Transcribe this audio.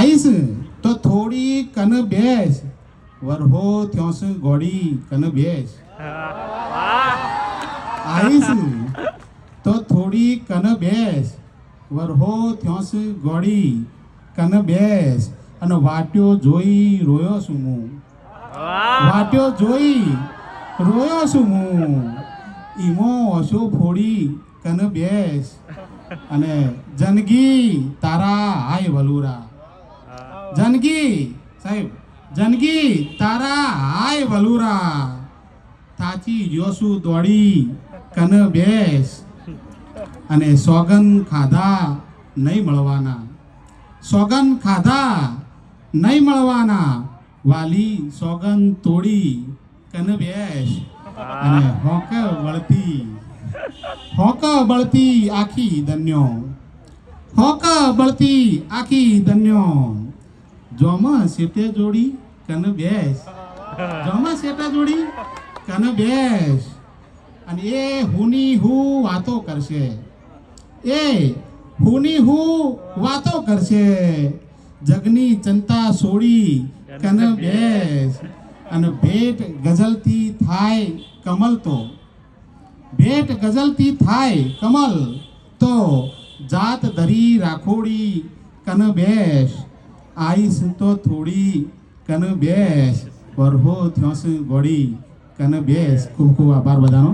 આઈશ તો થોડી કન બેસ વરહો થયોસ ગોડી કન બેસ આઈશ તો થોડી કન બેસ વરહો થયોસ ગોડી કન બેસ અને વાટ્યો જોઈ રોયો છું હું વાટ્યો જોઈ રોયો છું હું ઈમો ઓછો ફોડી કન બેસ અને જનગી તારા હાય વલુરા જનગી સાહેબ જનગી તારા હાય વલુરા થાચી જોશું દોડી કન બેસ અને સોગન ખાધા નહીં મળવાના સોગન ખાધા નહીં મળવાના વાલી સોગન તોડી કન બેસ અને હોક બળતી આખી ધન્યો હોક બળતી આખી ધન્યો જોમાં સેટે જોડી કન બેસ જોમાં સેટા જોડી કન બેસ અને એ હુની હું વાતો કરશે એ હુની હું વાતો કરશે જગની ચિંતા છોડી કન બેસ અને ભેટ ગઝલતી થાય કમલ તો ભેટ ગઝલતી થાય કમલ તો જાત ધરી રાખોડી કન બેસ આઈસ તો થોડી કન બેસ વરહો થયોસ ગોડી કન બેસ ખૂબ ખૂબ આભાર બધાનો